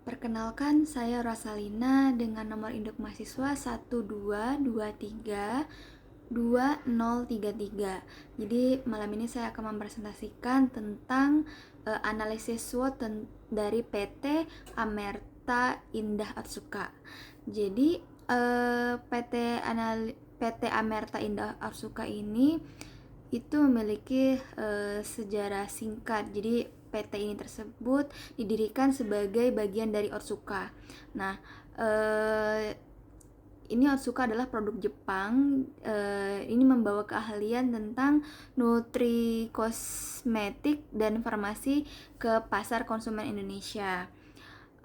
Perkenalkan, saya Rosalina dengan nomor induk mahasiswa 122322033. Jadi malam ini saya akan mempresentasikan tentang analisis SWOT dari PT Amerta Indah Otsuka. Jadi PT Amerta Indah Otsuka ini itu memiliki sejarah singkat. Jadi PT ini tersebut didirikan sebagai bagian dari Otsuka. Nah, ini Otsuka adalah produk Jepang. Ini membawa keahlian tentang nutri kosmetik dan farmasi ke pasar konsumen Indonesia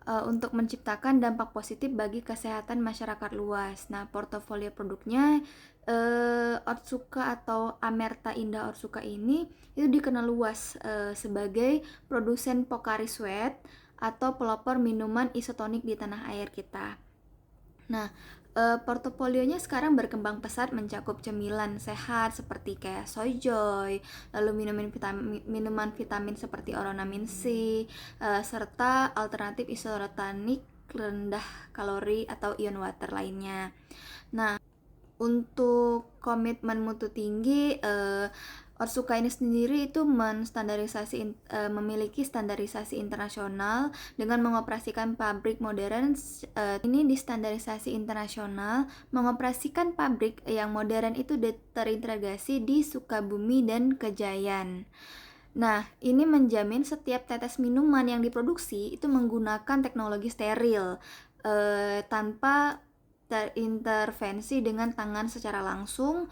untuk menciptakan dampak positif bagi kesehatan masyarakat luas. Nah, portofolio produknya Otsuka atau Amerta Indah Otsuka ini itu dikenal luas sebagai produsen Pocari Sweat atau pelopor minuman isotonik di tanah air kita. Nah, portofolionya sekarang berkembang pesat mencakup cemilan sehat seperti kayak Soy Joy, lalu minuman vitamin seperti Oronamine C, serta alternatif isotonik rendah kalori atau ion water lainnya. Nah, untuk komitmen mutu tinggi, Otsuka ini sendiri itu memiliki standarisasi internasional dengan mengoperasikan pabrik modern. Ini di standarisasi internasional mengoperasikan pabrik yang modern itu terintegrasi di Sukabumi dan Kejayan. Nah, ini menjamin setiap tetes minuman yang diproduksi itu menggunakan teknologi steril tanpa terintervensi dengan tangan secara langsung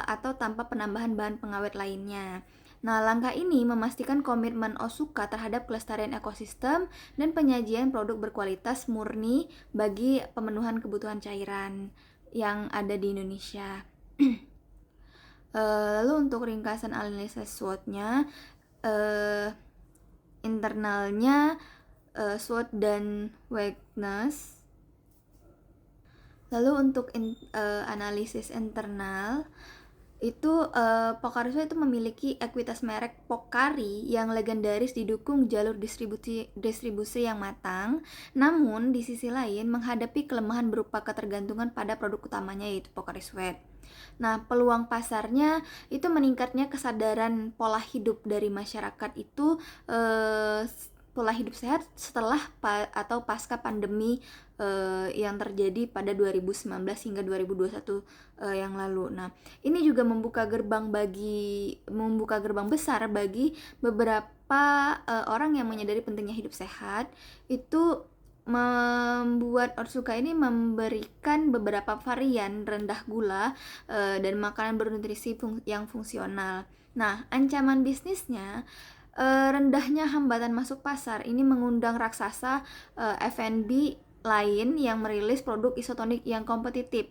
atau tanpa penambahan bahan pengawet lainnya. Nah, langkah ini memastikan komitmen Otsuka terhadap kelestarian ekosistem dan penyajian produk berkualitas murni bagi pemenuhan kebutuhan cairan yang ada di Indonesia. Lalu untuk ringkasan analisis SWOT-nya, internalnya SWOT dan weakness. Lalu untuk analisis internal itu Pocari Sweat itu memiliki ekuitas merek Pocari yang legendaris didukung jalur distribusi yang matang, namun di sisi lain menghadapi kelemahan berupa ketergantungan pada produk utamanya yaitu Pocari Sweat. Nah, peluang pasarnya itu meningkatnya kesadaran pola hidup dari masyarakat itu pola hidup sehat setelah atau pasca pandemi yang terjadi pada 2019 hingga 2021 yang lalu. Nah, ini juga membuka gerbang besar bagi beberapa orang yang menyadari pentingnya hidup sehat. Itu membuat Otsuka ini memberikan beberapa varian rendah gula dan makanan bernutrisi yang fungsional. Nah, ancaman bisnisnya rendahnya hambatan masuk pasar ini mengundang raksasa F&B lain yang merilis produk isotonik yang kompetitif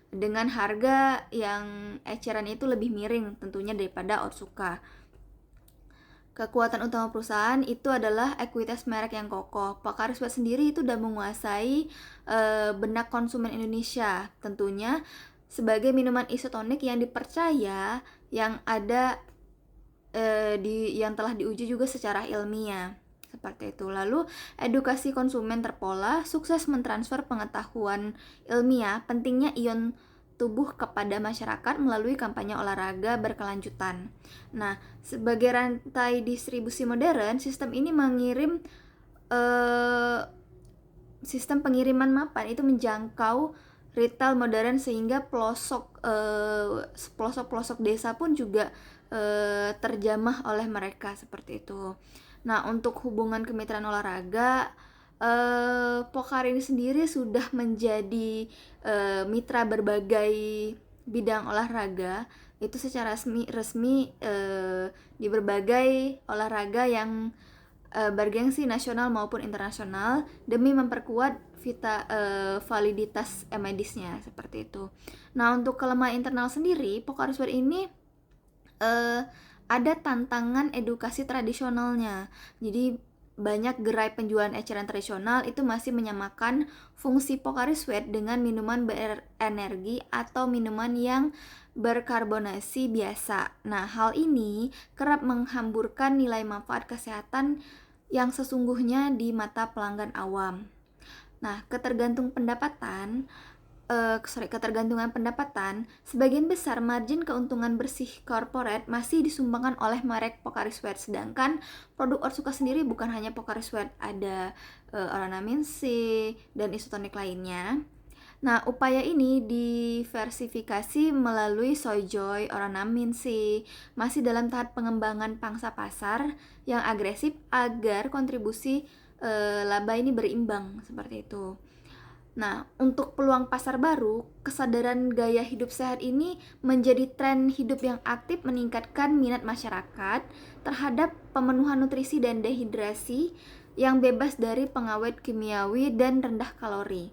dengan harga yang eceran itu lebih miring tentunya daripada Otsuka. Kekuatan utama perusahaan itu adalah ekuitas merek yang kokoh. Pocari Sweat sendiri itu sudah menguasai benak konsumen Indonesia tentunya sebagai minuman isotonik yang dipercaya yang ada yang telah diuji juga secara ilmiah. Seperti itu. Lalu edukasi konsumen terpola, sukses mentransfer pengetahuan ilmiah pentingnya ion tubuh kepada masyarakat melalui kampanye olahraga berkelanjutan. Nah, sebagai rantai distribusi modern, sistem ini sistem pengiriman mapan itu menjangkau retail modern sehingga pelosok-pelosok desa pun juga terjamah oleh mereka seperti itu. Nah, untuk hubungan kemitraan olahraga, Pocari ini sendiri sudah menjadi mitra berbagai bidang olahraga itu secara resmi di berbagai olahraga yang bergengsi nasional maupun internasional demi memperkuat validitas medisnya seperti itu. Nah, untuk kelemahan internal sendiri, Pocari Sweat ini ada tantangan edukasi tradisionalnya. Jadi banyak gerai penjualan eceran tradisional itu masih menyamakan fungsi Pocari Sweat dengan minuman berenergi atau minuman yang berkarbonasi biasa. Nah, hal ini kerap menghamburkan nilai manfaat kesehatan yang sesungguhnya di mata pelanggan awam. Nah, ketergantungan pendapatan, sebagian besar margin keuntungan bersih corporate masih disumbangkan oleh merek Pocari Sweat, sedangkan produk Otsuka sendiri bukan hanya Pocari Sweat, ada Oranamin C dan isotonik lainnya. Nah, upaya ini diversifikasi melalui Soyjoy, Oranamin C, masih dalam tahap pengembangan pangsa pasar yang agresif agar kontribusi laba ini berimbang, seperti itu. Nah, untuk peluang pasar baru, kesadaran gaya hidup sehat ini menjadi tren hidup yang aktif meningkatkan minat masyarakat terhadap pemenuhan nutrisi dan dehidrasi yang bebas dari pengawet kimiawi dan rendah kalori.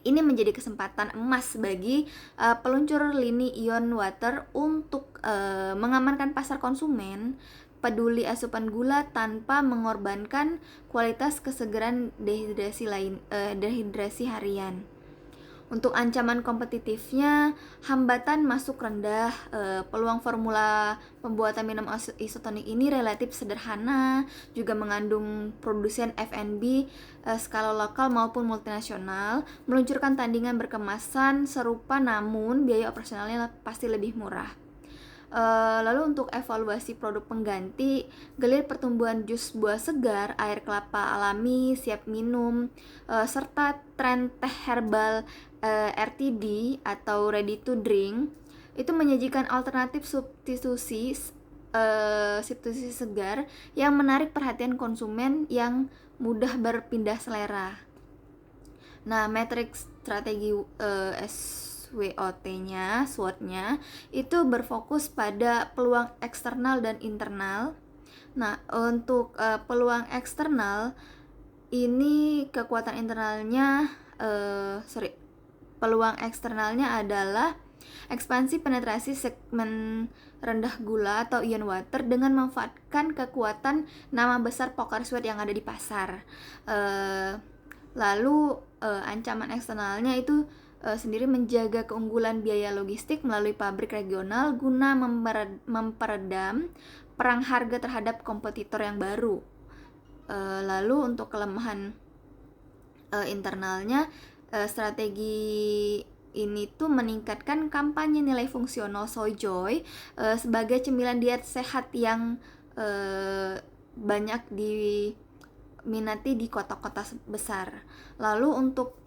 Ini menjadi kesempatan emas bagi peluncur lini Ion Water untuk mengamankan pasar konsumen peduli asupan gula tanpa mengorbankan kualitas kesegaran dehidrasi harian. Untuk ancaman kompetitifnya, hambatan masuk rendah, peluang formula pembuatan minum isotonik ini relatif sederhana, juga mengandung produsen F&B skala lokal maupun multinasional, meluncurkan tandingan berkemasan serupa namun biaya operasionalnya pasti lebih murah. Lalu untuk evaluasi produk pengganti, gelir pertumbuhan jus buah segar, air kelapa alami, siap minum, serta tren teh herbal RTD atau ready to drink itu menyajikan alternatif substitusi segar yang menarik perhatian konsumen yang mudah berpindah selera. Nah, matriks strategi SWOT-nya, SWOT-nya itu berfokus pada peluang eksternal dan internal. Nah, untuk peluang eksternal ini peluang eksternalnya adalah ekspansi penetrasi segmen rendah gula atau Ion Water dengan memanfaatkan kekuatan nama besar Pocari Sweat yang ada di pasar. Lalu ancaman eksternalnya itu sendiri menjaga keunggulan biaya logistik melalui pabrik regional guna memperedam perang harga terhadap kompetitor yang baru. Lalu untuk kelemahan internalnya, strategi ini tuh meningkatkan kampanye nilai fungsional Soyjoy sebagai cemilan diet sehat yang banyak diminati di kota-kota besar. Lalu untuk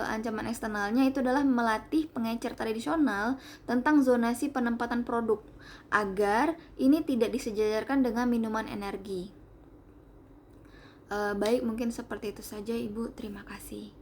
ancaman eksternalnya itu adalah melatih pengecer tradisional tentang zonasi penempatan produk agar ini tidak disejajarkan dengan minuman energi. Baik, mungkin seperti itu saja Ibu. Terima kasih.